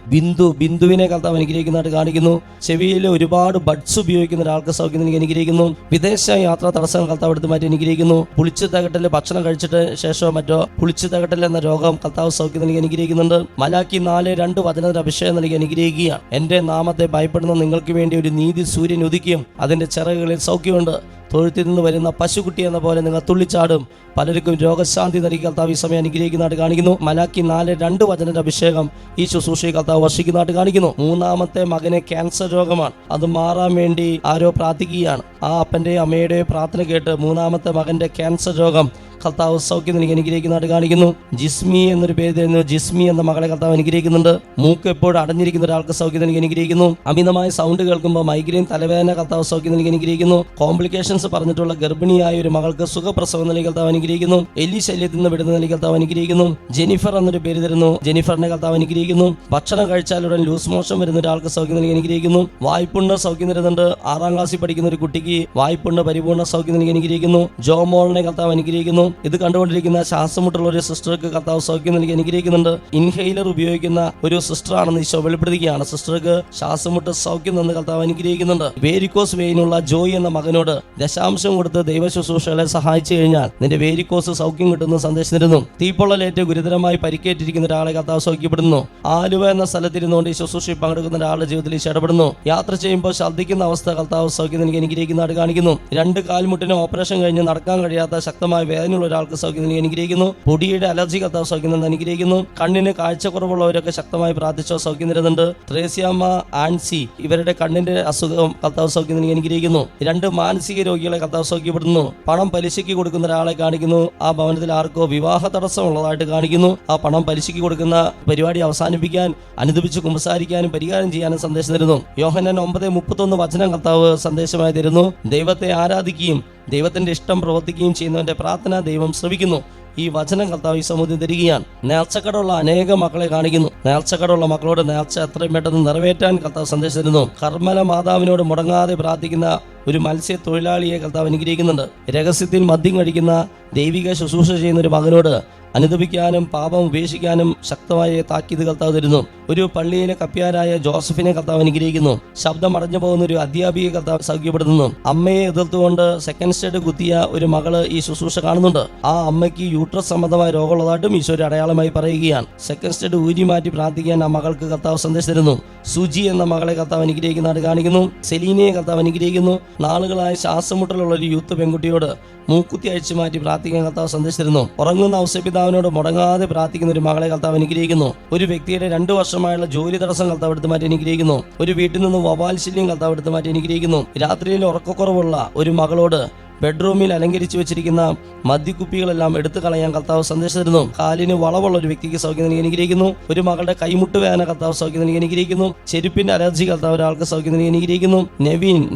ബിന്ദുവിനെ കർത്താവ് അനുഗ്രഹിക്കുന്നതായിട്ട് കാണിക്കുന്നു. ചെവിയിൽ ഒരുപാട് ബഡ്സ് ഉപയോഗിക്കുന്ന ഒരാൾക്ക് സൗഖ്യം നൽകി അനുഗ്രഹിക്കുന്നു. വിദേശ യാത്രാ തടസ്സങ്ങൾ കർത്താവ് എടുത്ത് മാറ്റി അനുഗ്രഹിക്കുന്നു. പുളിച്ചു തകട്ടൽ ഭക്ഷണം കഴിച്ചിട്ട് ശേഷമോ മറ്റോ പുളിച്ചു തകട്ടൽ എന്ന രോഗം കർത്താവ് സൗഖ്യം നൽകി അനുഗ്രഹിക്കുന്നുണ്ട്. മലാക്കി 4:2 വചന അഭിഷേകം നൽകി അനുഗ്രഹിക്കുക. എൻ്റെ നാമത്തെ ഭയപ്പെടുന്ന നിങ്ങൾക്ക് വേണ്ടി ഒരു നീതി സൂര്യൻ ഉദിക്കും, അതിൻ്റെ ചിറകുകളിൽ സൗഖ്യമുണ്ട്. തൊഴുത്തിൽ നിന്ന് വരുന്ന പശുക്കുട്ടി എന്ന പോലെ നിങ്ങൾ തുള്ളിച്ചാടും. പലർക്കും രോഗശാന്തി നൽകി കർത്താവ് ഈ സമയം അനുഗ്രഹിക്കുന്നതായിട്ട് കാണിക്കുന്നു. മലാക്കി 4:2 വചനത്തിന്റെ അഭിഷേകം ഈ ശുശ്രൂഷയെ കർത്താവ് വർഷിക്കുന്നതായിട്ട് കാണിക്കുന്നു. 3ാമത്തെ മകന് ക്യാൻസർ രോഗമാണ്. അത് മാറാൻ വേണ്ടി ആരോ പ്രാർത്ഥിക്കുകയാണ്. ആ അപ്പൻ്റെയും അമ്മയുടെയും പ്രാർത്ഥന കേട്ട് 3ാമത്തെ മകന്റെ ക്യാൻസർ രോഗം കർത്താവ് സൗഖ്യം നൽകി അനുഗ്രഹിക്കുന്നതായിട്ട് കാണിക്കുന്നു. ജിസ്മി എന്നൊരു പേര് തരുന്നു. ജിസ്മി എന്ന മകളെ കർത്താവ് അനുഗ്രഹിക്കുന്നുണ്ട്. മൂക്ക് എപ്പോഴും അടഞ്ഞിരിക്കുന്ന ഒരാൾക്ക് സൗഖ്യം നൽകി അനുഗ്രഹിക്കുന്നു. അമിതമായ സൗണ്ട് കേൾക്കുമ്പോൾ മൈഗ്രെയിൻ, തലവേദന കർത്താവ് സൗഖ്യം നൽകി അനുഗ്രഹിക്കുന്നു. കോംപ്ലിക്കേഷൻസ് പറഞ്ഞിട്ടുള്ള ഗർഭിണിയായ ഒരു മകൾക്ക് സുഖപ്രസവം നൽകി കർത്താവ് അനുഗ്രഹിക്കുന്നു. എലി ശല്യത്തിൽ നിന്ന് വിടുന്ന നൽകി കർത്താവ് അനുഗ്രഹിക്കുന്നു. ജെനിഫർ എന്നൊരു പേര് തരുന്നു. ജെനിഫറിനെ കർത്താവ് അനുഗ്രഹിക്കുന്നു. ഭക്ഷണം കഴിച്ചാലുടൻ ലൂസ് മോഷൻ വരുന്ന ഒരാൾക്ക് സൗഖ്യം നൽകി അനുഗ്രഹിക്കുന്നു. വായ്പുണ്ണ് സൗഖ്യം തരുന്നുണ്ട്. 6ാം ക്ലാസ്സിൽ പഠിക്കുന്ന ഒരു കുട്ടിക്ക് വായ്പുണ്ണ് പരിപൂർണ്ണ സൗഖ്യം നൽകി അനുഗ്രഹിക്കുന്നു. ജോമോളിനെ കർത്താവ് അനുഗ്രഹിക്കുന്നു. ഇത് കണ്ടുകൊണ്ടിരിക്കുന്ന ശ്വാസമുട്ടുള്ള ഒരു സിസ്റ്റർക്ക് കർത്താവ് സൗഖ്യം നൽകി അനുഗ്രഹിക്കുന്നുണ്ട്. ഇൻഹെയിലർ ഉപയോഗിക്കുന്ന ഒരു സിസ്റ്ററാണെന്ന് ഈശോ വെളിപ്പെടുത്തുകയാണ്. സിസ്റ്റർക്ക് ശ്വാസമുട്ട് സൗഖ്യം നിന്ന് കർത്താവ് അനുഗ്രഹിക്കുന്നുണ്ട്. വേരിക്കോസ് വെയിനുള്ള ജോയ് എന്ന മകനോട് ദശാംശം കൊടുത്ത് ദൈവ ശുശ്രൂഷകളെ സഹായിച്ചു കഴിഞ്ഞാൽ നിന്റെ വേരിക്കോസ് സൗഖ്യം കിട്ടുന്ന സന്ദേശം തരുന്നു. തീപ്പൊള്ളലേറ്റ് ഗുരുതരമായി പരിക്കേറ്റിരിക്കുന്ന ഒരാളെ കർത്താവ് സൗഖ്യപ്പെടുന്നു. ആലുവ എന്ന സ്ഥലത്തിരുന്നുകൊണ്ട് ഈ ശുശ്രൂഷയിൽ പങ്കെടുക്കുന്ന ഒരാളുടെ ജീവിതത്തിൽ ഈശോ ഇടപെടുന്നു. യാത്ര ചെയ്യുമ്പോൾ ഛർദ്ദിക്കുന്ന അവസ്ഥ കർത്താവ് സൗഖ്യം നൽകി അനുഗ്രഹിക്കുന്നതായിട്ട് കാണിക്കുന്നു. 2 കാൽമുട്ടിന് ഓപ്പറേഷൻ കഴിഞ്ഞ് നടക്കാൻ കഴിയാത്ത ശക്തമായ വേദനയുള്ള ഒരാൾക്ക് സൗഖ്യം നൽകി അനുഗ്രഹിക്കുന്നു. പൊടിയുടെ അലർജി കർത്താവ് സൗഖ്യം നിന്ന് അനുഗ്രഹിക്കുന്നു. കണ്ണിന് കാഴ്ചക്കുറവുള്ളവരൊക്കെ ശക്തമായി പ്രാർത്ഥിച്ചോ സൗഖ്യം തരുന്നുണ്ട്. ത്രേസ്യാമ്മ, ആൻസി ഇവരുടെ കണ്ണിന്റെ അസുഖം കർത്താവ് സൗഖ്യം നൽകി അനുഗ്രഹിക്കുന്നു. 2 മാനസിക രോഗികളെ കർത്താവ് സൗഖ്യപ്പെടുന്നു. പണം പലിശയ്ക്ക് കൊടുക്കുന്ന ഒരാളെ കാണിക്കുന്നു. ആ ഭവനത്തിൽ ആർക്കോ വിവാഹ തടസ്സം ഉള്ളതായിട്ട് കാണിക്കുന്നു. ആ പണം പലിശയ്ക്ക് കൊടുക്കുന്ന പരിപാടി അവസാനിപ്പിക്കാൻ, അനുദപിച്ച് കുമ്പസാരിക്കാനും പരിഹാരം ചെയ്യാനും സന്ദേശം തരുന്നു. യോഹന്നാൻ 9:31 വചനം കർത്താവ് സന്ദേശമായി തരുന്നു. ദൈവത്തെ ആരാധിക്കുകയും ദൈവത്തിന്റെ ഇഷ്ടം പ്രവർത്തിക്കുകയും ചെയ്യുന്നവന്റെ പ്രാർത്ഥന ദൈവം ശ്രവിക്കുന്നു. ഈ വചനം കർത്താവ് ഈ സമൂഹത്തിൽ തരികയാണ്. നേർച്ചക്കടമുള്ള അനേകം മക്കളെ കാണിക്കുന്നു. നേർച്ചക്കടമുള്ള മക്കളോട് നേർച്ച എത്രയും പെട്ടെന്ന് നിറവേറ്റാൻ കർത്താവ് സന്ദേശം തരുന്നു. കർമ്മല മാതാവിനോട് മുടങ്ങാതെ പ്രാർത്ഥിക്കുന്ന ഒരു മത്സ്യത്തൊഴിലാളിയെ കർത്താവ് അനുഗ്രഹിക്കുന്നുണ്ട്. രഹസ്യത്തിൽ മദ്യം കഴിക്കുന്ന ദൈവിക ശുശ്രൂഷ ചെയ്യുന്ന ഒരു മകനോട് അനുദപിക്കാനും പാപം ഉപേക്ഷിക്കാനും ശക്തമായ താക്കീത് കർത്താവ് തരുന്നു. ഒരു പള്ളിയിലെ കപ്പ്യാരായ ജോസഫിനെ കർത്താവ് അനുഗ്രഹിക്കുന്നു. ശബ്ദം അടഞ്ഞു പോകുന്ന ഒരു അധ്യാപികയെ കർത്താവ് സൗഖ്യപ്പെടുത്തുന്നു. അമ്മയെ എതിർത്തുകൊണ്ട് സെക്കൻഡ് സ്റ്റേഡ് കുത്തിയ ഒരു മകള് ഈ ശുശ്രൂഷ കാണുന്നുണ്ട്. ആ അമ്മയ്ക്ക് യൂട്രസ് സംബന്ധമായ രോഗമുള്ളതായിട്ടും ഈശോ അടയാളമായി പറയുകയാണ്. സെക്കൻഡ് സ്റ്റേഡ് ഊരി മാറ്റി പ്രാർത്ഥിക്കാൻ ആ മകൾക്ക് കർത്താവ് സന്ദേശം തരുന്നു. സുജി എന്ന മകളെ കർത്താവ് അനുഗ്രഹിക്കുന്നതായിട്ട് കാണിക്കുന്നു. സെലീനയെ കർത്താവ് അനുഗ്രഹിക്കുന്നു. നാളുകളായി ശ്വാസമുട്ടലുള്ള ഒരു യൂത്ത് പെൺകുട്ടിയോട് മൂക്കുത്തി അഴിച്ചു മാറ്റി പ്രാർത്ഥിക്കാൻ കർത്താവ് സന്ദേശം തരുന്നു. ഉറങ്ങുന്ന ഔസപിതാവിനോട് മുടങ്ങാതെ പ്രാർത്ഥിക്കുന്ന ഒരു മകളെ കർത്താവ് അനുഗ്രഹിക്കുന്നു. ഒരു വ്യക്തിയുടെ 2 വർഷമായുള്ള ജോലി തടസ്സം കർത്താവ് എടുത്തു മാറ്റി അനുഗ്രഹിക്കുന്നു. ഒരു വീട്ടിൽ നിന്ന് വവാൽശല്യം കർത്താവ് എടുത്തു മാറ്റി അനുഗ്രഹിക്കുന്നു. രാത്രിയിൽ ഉറക്കക്കുറവുള്ള ഒരു മകളോട് ബെഡ്റൂമിൽ അലങ്കരിച്ചു വെച്ചിരിക്കുന്ന മദ്യക്കുപ്പികളെല്ലാം എടുത്തു കളയാൻ കർത്താവ് സന്ദേശം തരുന്നു. കാലിന് വളവുള്ള ഒരു വ്യക്തിക്ക് സൗഖ്യം നൽകി അനുഗ്രഹിക്കുന്നു. ഒരു മകളുടെ കൈമുട്ട് വേദന കർത്താവ് സൗഖ്യം നൽകി അനുഗ്രഹിക്കുന്നു. ചെരുപ്പിന്റെ അലർജി കർത്താവ് ഒരാൾക്ക് സൗഖ്യം നൽകി അനുഗ്രഹിക്കുന്നു.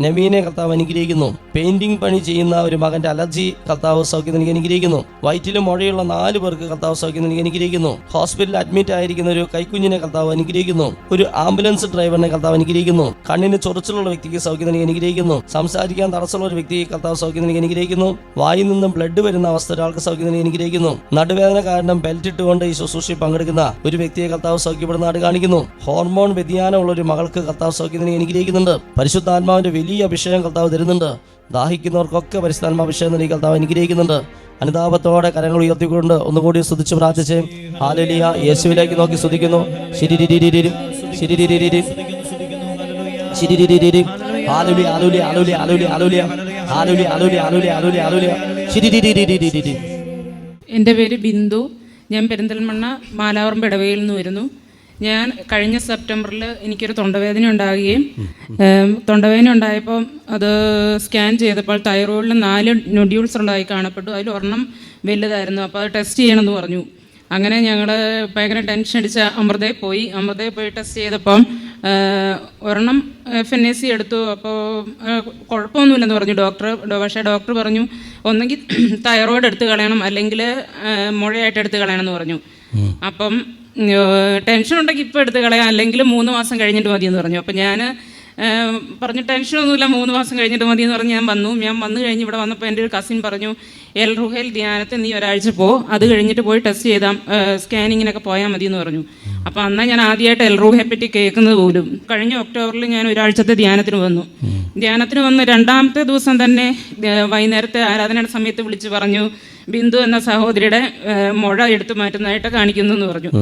നവീനെ കർത്താവ് അനുഗ്രഹിക്കുന്നു. പെയിന്റിംഗ് പണി ചെയ്യുന്ന ഒരു മകന്റെ അലർജി കർത്താവ് സൗഖ്യം നൽകി അനുഗ്രഹിക്കുന്നു. വയറ്റിലും മുഴയുള്ള 4 പേർക്ക് കർത്താവ് സൗഖ്യം നൽകി അനുഗ്രഹിക്കുന്നു. ഹോസ്പിറ്റലിൽ അഡ്മിറ്റ് ആയിരിക്കുന്ന ഒരു കൈക്കുഞ്ഞിനെ കർത്താവ് അനുഗ്രഹിക്കുന്നു. ഒരു ആംബുലൻസ് ഡ്രൈവറിനെ കർത്താവ് അനുഗ്രഹിക്കുന്നു. കണ്ണിന് ചൊറിച്ചിലുള്ള വ്യക്തിക്ക് സൗഖ്യം നൽകി അനുഗ്രഹിക്കുന്നു. സംസാരിക്കാൻ തടസ്സമുള്ള ഒരു വ്യക്തിയെ കർത്താവ് സൗഖ്യം അനുഗ്രഹിക്കുന്നു. വായിൽ നിന്നും ബ്ലഡ് വരുന്ന അവസ്ഥ ഒരാൾക്ക് സൗഖ്യം അനുഗ്രഹിക്കുന്നു. നടുവേദന കാരണം ബെൽറ്റ് ഇട്ടുകൊണ്ട് ഈ ശുശ്രൂഷയിൽ പങ്കെടുക്കുന്ന ഒരു വ്യക്തിയെ കർത്താവ് സൗഖ്യപ്പെടുന്നതായിട്ട് കാണിക്കുന്നു. ഹോർമോൺ വ്യതിയാനമുള്ള ഒരു മകൾക്ക് കർത്താവ് സൗഖ്യം അനുഗ്രഹിക്കുന്നുണ്ട്. പരിശുദ്ധാത്മാവിന്റെ വലിയ അഭിഷേകം കർത്താവ് തരുന്നുണ്ട്. ദാഹിക്കുന്നവർക്കൊക്കെ പരിശുദ്ധാത്മാഭിഷേകം നൽകി കർത്താവ് അനുഗ്രഹിക്കുന്നുണ്ട്. അനുതാപത്തോടെ കരങ്ങൾ ഉയർത്തിക്കൊണ്ട് ഒന്നുകൂടി സ്തുതിച്ച് പ്രാർത്ഥിച്ച് ഹല്ലേലൂയ. യേശുവിലേക്ക് നോക്കി സ്തുതിക്കുന്നു. എൻ്റെ പേര് ബിന്ദു. ഞാൻ പെരിന്തൽമണ്ണ മാലാവറമ്പ് ഇടവകയിൽ നിന്ന് വരുന്നു. ഞാൻ കഴിഞ്ഞ സെപ്റ്റംബറിൽ എനിക്കൊരു തൊണ്ടവേദന ഉണ്ടാകുകയും തൊണ്ടവേദന ഉണ്ടായപ്പോൾ അത് സ്കാൻ ചെയ്തപ്പോൾ തൈറോയിഡിൽ 4 നൊഡ്യൂൾസ് ഉണ്ടായി കാണപ്പെട്ടു. അതിൽ ഒരെണ്ണം വലുതായിരുന്നു. അപ്പോൾ അത് ടെസ്റ്റ് ചെയ്യണമെന്ന് പറഞ്ഞു. അങ്ങനെ ഞങ്ങൾ ഭയങ്കര ടെൻഷൻ അടിച്ച അമൃതയിൽ പോയി ടെസ്റ്റ് ചെയ്തപ്പം ഒരെണ്ണം FNAC എടുത്തു. അപ്പോൾ കുഴപ്പമൊന്നുമില്ലെന്ന് പറഞ്ഞു ഡോക്ടർ. പക്ഷേ ഡോക്ടർ പറഞ്ഞു ഒന്നെങ്കിൽ തൈറോയിഡ് എടുത്ത് കളയണം, അല്ലെങ്കിൽ മുഴയായിട്ട് എടുത്ത് കളയണം എന്ന് പറഞ്ഞു. അപ്പം ടെൻഷൻ ഉണ്ടെങ്കിൽ ഇപ്പോൾ എടുത്ത് കളയാം, അല്ലെങ്കിൽ 3 മാസം കഴിഞ്ഞിട്ട് മതിയെന്ന് പറഞ്ഞു. അപ്പം ഞാൻ പറഞ്ഞു ടെൻഷനൊന്നുമില്ല, 3 മാസം കഴിഞ്ഞിട്ട് മതി എന്ന് പറഞ്ഞ് ഞാൻ വന്നു കഴിഞ്ഞ് ഇവിടെ വന്നപ്പോൾ എൻ്റെ ഒരു കസിൻ പറഞ്ഞു, എൽ റുഹേൽ ധ്യാനത്തിൽ നീ ഒരാഴ്ച അത് കഴിഞ്ഞിട്ട് പോയി ടെസ്റ്റ് ചെയ്താൽ സ്കാനിങ്ങിനൊക്കെ പോയാൽ മതി എന്ന് പറഞ്ഞു. അപ്പോൾ അന്നാ ഞാൻ ആദ്യമായിട്ട് എൽ റുഹയെ പറ്റി കേൾക്കുന്നത് പോലും. കഴിഞ്ഞ ഒക്ടോബറിൽ ഞാൻ ഒരാഴ്ചത്തെ ധ്യാനത്തിന് വന്നു. ധ്യാനത്തിന് വന്ന് 2ാമത്തെ ദിവസം തന്നെ വൈകുന്നേരത്തെ ആരാധനയുടെ സമയത്ത് വിളിച്ച് പറഞ്ഞു, ബിന്ദു എന്ന സഹോദരിയുടെ മുഴ എടുത്തു മാറ്റുന്നതായിട്ട് കാണിക്കുന്നു എന്ന് പറഞ്ഞു.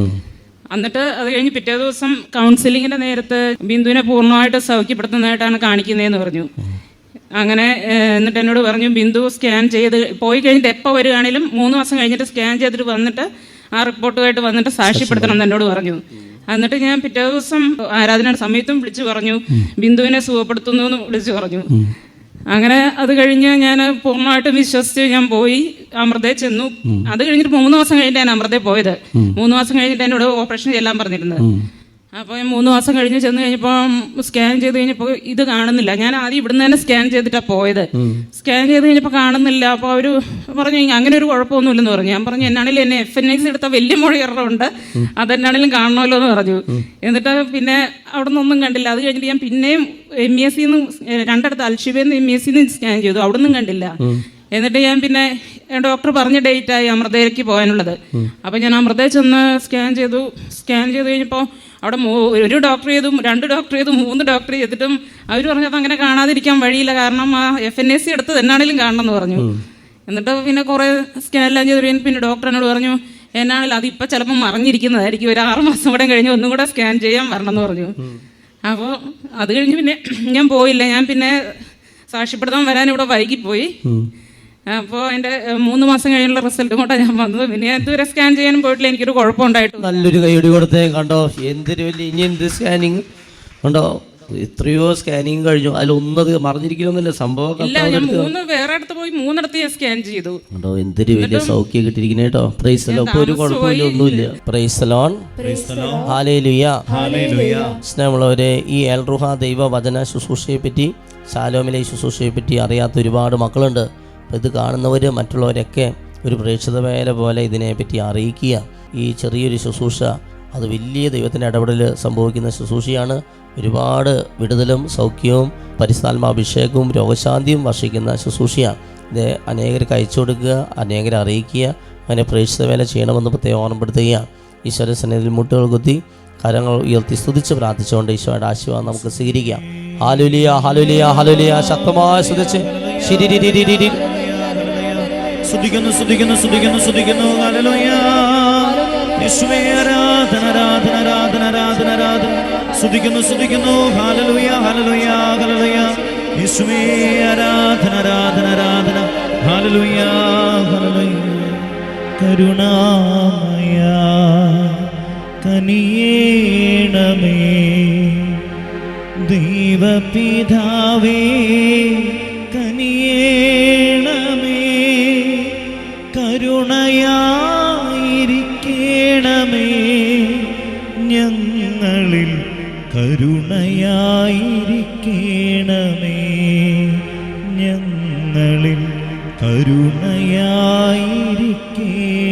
എന്നിട്ട് അത് കഴിഞ്ഞ് പിറ്റേ ദിവസം കൗൺസിലിങ്ങിൻ്റെ നേരത്ത് ബിന്ദുവിനെ പൂർണ്ണമായിട്ട് സൗഖ്യപ്പെടുത്തുന്നതായിട്ടാണ് കാണിക്കുന്നതെന്ന് പറഞ്ഞു. അങ്ങനെ എന്നിട്ട് എന്നോട് പറഞ്ഞു, ബിന്ദു സ്കാൻ ചെയ്ത് പോയി കഴിഞ്ഞിട്ട് എപ്പോൾ വരികയാണെങ്കിലും 3 മാസം കഴിഞ്ഞിട്ട് സ്കാൻ ചെയ്തിട്ട് വന്നിട്ട് ആ റിപ്പോർട്ടുമായിട്ട് വന്നിട്ട് സാക്ഷ്യപ്പെടുത്തണം എന്ന് എന്നോട് പറഞ്ഞു. എന്നിട്ട് ഞാൻ പിറ്റേ ദിവസം ആരാധനയുടെ സമയത്തും വിളിച്ചു പറഞ്ഞു, ബിന്ദുവിനെ സുഖപ്പെടുത്തുന്നു എന്ന് വിളിച്ചു പറഞ്ഞു. അങ്ങനെ അത് കഴിഞ്ഞ് ഞാൻ പൂർണ്ണമായിട്ടും വിശ്വസിച്ച് ഞാൻ പോയി അമൃതയിൽ ചെന്നു. അത് കഴിഞ്ഞിട്ട് 3 മാസം കഴിഞ്ഞിട്ട് ഞാൻ അമൃതയിൽ പോയത്. 3 മാസം കഴിഞ്ഞിട്ട് എന്നോട് ഓപ്പറേഷൻ ചെയ്യാൻ പറഞ്ഞിരുന്നത്. അപ്പോൾ 3 മാസം കഴിഞ്ഞ് ചെന്ന് കഴിഞ്ഞപ്പോൾ സ്കാൻ ചെയ്ത് കഴിഞ്ഞപ്പോൾ ഇത് കാണുന്നില്ല. ഞാൻ ആദ്യം ഇവിടുന്ന് തന്നെ സ്കാൻ ചെയ്തിട്ടാണ് പോയത്. സ്കാൻ ചെയ്ത് കഴിഞ്ഞപ്പോൾ കാണുന്നില്ല. അപ്പോൾ അവർ പറഞ്ഞു അങ്ങനെ ഒരു കുഴപ്പമൊന്നുമില്ലെന്ന് പറഞ്ഞു. ഞാൻ പറഞ്ഞു എന്നാണെങ്കിലും എന്നെ FNAC എടുത്ത വലിയ മുഴയുണ്ട്, അതെന്നാണെങ്കിലും കാണണമല്ലോ എന്ന് പറഞ്ഞു. എന്നിട്ട് പിന്നെ അവിടെ നിന്നൊന്നും കണ്ടില്ല. അത് കഴിഞ്ഞിട്ട് ഞാൻ പിന്നെയും MESC 2 അൽഷിബയിൽ നിന്ന് MESC സ്കാൻ ചെയ്തു, അവിടെ നിന്നും കണ്ടില്ല. എന്നിട്ട് ഞാൻ പിന്നെ ഡോക്ടർ പറഞ്ഞ ഡേറ്റായി അമൃതയിലേക്ക് പോകാനുള്ളത്. അപ്പോൾ ഞാൻ അമൃതയിൽ ചെന്ന് സ്കാൻ ചെയ്തു കഴിഞ്ഞപ്പോൾ അവിടെ ഒരു ഡോക്ടർ ചെയ്തു, 2 ഡോക്ടർ ചെയ്തു, 3 ഡോക്ടർ ചെയ്തിട്ടും അവർ പറഞ്ഞത് അങ്ങനെ കാണാതിരിക്കാൻ വഴിയില്ല, കാരണം ആ FNAC എടുത്തത് എന്നാണെങ്കിലും കാണണമെന്ന് പറഞ്ഞു. എന്നിട്ട് പിന്നെ കുറേ സ്കാനെല്ലാം ചെയ്ത് പിന്നെ ഡോക്ടർ എന്നോട് പറഞ്ഞു, എന്നാണെങ്കിലും അതിപ്പോൾ ചിലപ്പോൾ മറിഞ്ഞിരിക്കുന്നതായിരിക്കും, ഒരു 6 മാസം കൂടെ കഴിഞ്ഞ് ഒന്നും കൂടെ സ്കാൻ ചെയ്യാൻ വരണമെന്ന് പറഞ്ഞു. അപ്പോൾ അത് കഴിഞ്ഞ് പിന്നെ ഞാൻ പോയില്ല. ഞാൻ പിന്നെ സാക്ഷ്യപ്പെടുത്താൻ വരാൻ ഇവിടെ വൈകിപ്പോയി. അപ്പോൾ എൻ്റെ 3 മാസം കഴിഞ്ഞുള്ള റിസൾട്ടും കൊണ്ടാണ് ഞാൻ വന്നത്. പിന്നെ ഞാൻ ഇതുവരെ സ്കാൻ ചെയ്യാനും പോയിട്ടില്ല, എനിക്കൊരു കുഴപ്പമുണ്ടായിട്ടില്ല. നല്ലൊരു കൈയടി കൊടുത്തേ. കണ്ടോ എന്തൊരു വലിയ ഇനി എന്ത് സ്കാനിങ് കണ്ടോ, എത്രയോ സ്കാനിങ് കഴിഞ്ഞു, അതിലൊന്നത് മറിഞ്ഞിരിക്കണമെന്നില്ല സംഭവം. വേറെ അടുത്ത് പോയി 3 ഞാൻ സ്കാൻ ചെയ്തു. കണ്ടോ എന്തൊരു വലിയ സൗഖ്യം കിട്ടിയിരിക്കുന്നേ കേട്ടോ. Price the Lord. ഒരു കുഴപ്പമില്ല, ഒന്നുമില്ല. Price the Lord. ഹല്ലേലൂയ. സ്നേഹമുള്ളവരെ, ഈ എൽ റുഹ ദൈവ വചന ശുശ്രൂഷയെ പറ്റി, ശാലോമിലെ ശുശ്രൂഷയെ പറ്റി അറിയാത്ത ഒരുപാട് മക്കളുണ്ട്. അപ്പോൾ ഇത് കാണുന്നവർ മറ്റുള്ളവരൊക്കെ ഒരു പ്രേക്ഷിത വേല പോലെ ഇതിനെപ്പറ്റി അറിയിക്കുക. ഈ ചെറിയൊരു ശുശ്രൂഷ അത് വലിയ ദൈവത്തിൻ്റെ ഇടപെടൽ സംഭവിക്കുന്ന ശുശ്രൂഷയാണ്. ഒരുപാട് വിടുതലും സൗഖ്യവും പരിശുദ്ധാത്മാഭിഷേകവും രോഗശാന്തിയും വർഷിക്കുന്ന ശുശ്രൂഷയാണ്. ഇത് അനേകർക്ക് അയച്ചു കൊടുക്കുക, അനേകരെ അറിയിക്കുക, അങ്ങനെ പ്രേക്ഷിത വേല ചെയ്യണമെന്ന് പ്രത്യേകം ഓർമ്മപ്പെടുത്തുകയാണ്. ഈശ്വര സന്നിധിയിൽ മുട്ടുകൾ കുത്തി കരങ്ങൾ ഉയർത്തി സ്തുതിച്ച് പ്രാർത്ഥിച്ചുകൊണ്ട് ഈശോയുടെ ആശീർവാദം നമുക്ക് സ്വീകരിക്കാം. Hallelujah, hallelujah, hallelujah. ശക്തമായി സ്തുതിച്ച് സ്തുതിക്കുന്നു സ്തുതിക്കുന്നു സ്തുതിക്കുന്നു സ്തുതിക്കുന്നു. ഹല്ലേലൂയ. യേശുവേ ആരാധന ആരാധന ആരാധന ആരാധന ആരാധന. സ്തുതിക്കുന്നു സ്തുതിക്കുന്നു. Hallelujah, hallelujah, hallelujah. യേശുവേ ആരാധന ആരാധന ആരാധന. Hallelujah, hallelujah. കരുണാമയ കനിയേണമേ ദൈവപിതാവേ, കനിയേണമേ, കരുണയായിരിക്കണമേ, ഞങ്ങളിൽ കരുണയായിരിക്കണമേ, ഞങ്ങളിൽ കരുണയായിരിക്കണമേ.